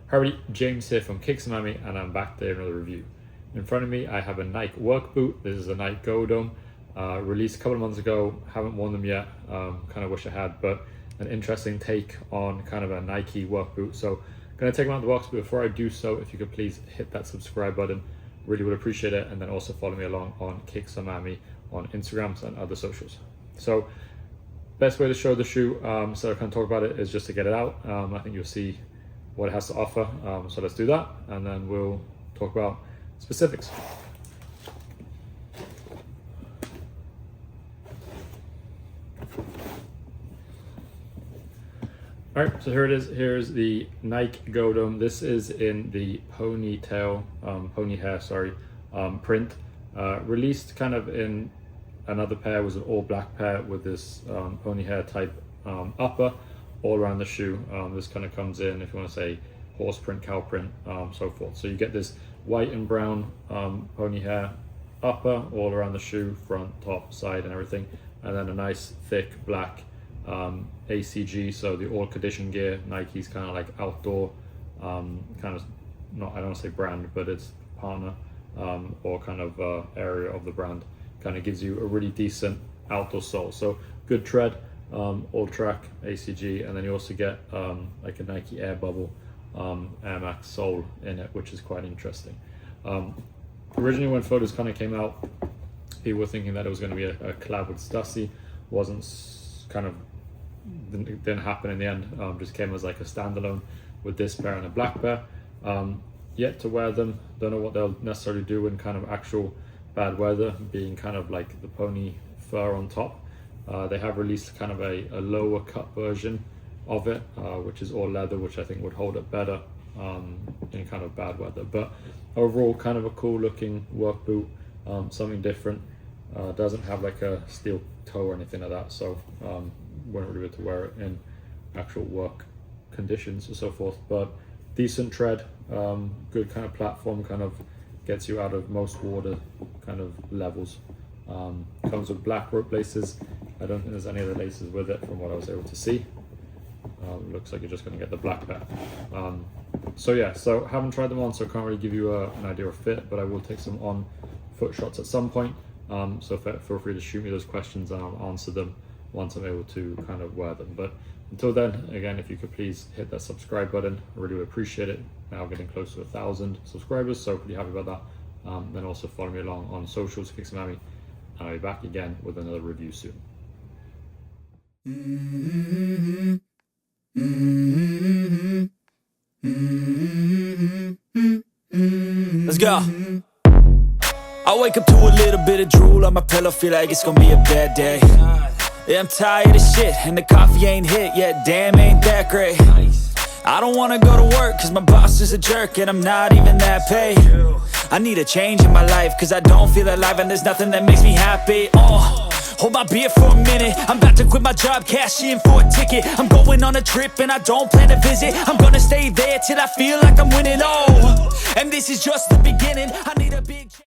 Howdy, James here from Kicksamami, and I'm back there in another review. In front of me I have a Nike work boot. This is a Nike Goadome, released a couple of months ago. Haven't worn them yet, kind of wish I had, but an interesting take on kind of a Nike work boot. So I'm going to take them out of the box, but before I do so, if you could please hit that subscribe button, really would appreciate it, and then also follow me along on Kicksamami on Instagrams and other socials. So best way to show the shoe, so I can talk about it, is just to get it out. I think you'll see what it has to offer, so let's do that, and then we'll talk about specifics. All right, so here it is. Here's the Nike Goadome. This is in the pony hair print. Released kind of in another pair, was an all black pair with this pony hair type upper all around the shoe. This kind of comes in, if you want to say, horse print, cow print, so forth. So you get this white and brown pony hair upper all around the shoe, front, top, side, and everything, and then a nice thick black ACG, so the all condition gear. Nike's kind of like outdoor, kind of, not, I don't want to say brand, but it's partner or kind of area of the brand. Kind of gives you a really decent outdoor sole. So good tread, all track ACG, and then you also get like a Nike Air Bubble Air Max sole in it, which is quite interesting. Originally when photos kind of came out, people were thinking that it was going to be a collab with Stussy. Wasn't, kind of didn't happen in the end. Just came as like a standalone with this pair and a black pair. Yet to wear them, don't know what they'll necessarily do in kind of actual bad weather, being kind of like the pony fur on top. They have released kind of a lower cut version of it, which is all leather, which I think would hold up better in kind of bad weather. But overall, kind of a cool looking work boot, something different. Doesn't have like a steel toe or anything like that, so wouldn't really be able to wear it in actual work conditions or so forth. But decent tread, good kind of platform, kind of gets you out of most water kind of levels. Comes with black rope laces. I don't think there's any other laces with it from what I was able to see. Looks like you're just going to get the black pair. So yeah, so haven't tried them on, so I can't really give you an idea of fit, but I will take some on foot shots at some point. So feel free to shoot me those questions and I'll answer them once I'm able to kind of wear them. But until then, again, if you could please hit that subscribe button, I really would appreciate it. Now getting close to 1,000 subscribers, so pretty happy about that. Then also follow me along on socials, Kicksamami, and I'll be back again with another review soon. Let's go. I wake up to a little bit of drool on my pillow, feel like it's gonna be a bad day. Yeah, I'm tired of shit, and the coffee ain't hit yet, damn, ain't that great. I don't wanna go to work, cause my boss is a jerk, and I'm not even that paid. I need a change in my life, cause I don't feel alive, and there's nothing that makes me happy. Hold my beer for a minute, I'm about to quit my job, cash in for a ticket. I'm going on a trip and I don't plan to visit. I'm gonna stay there till I feel like I'm winning, and this is just the beginning. I need a big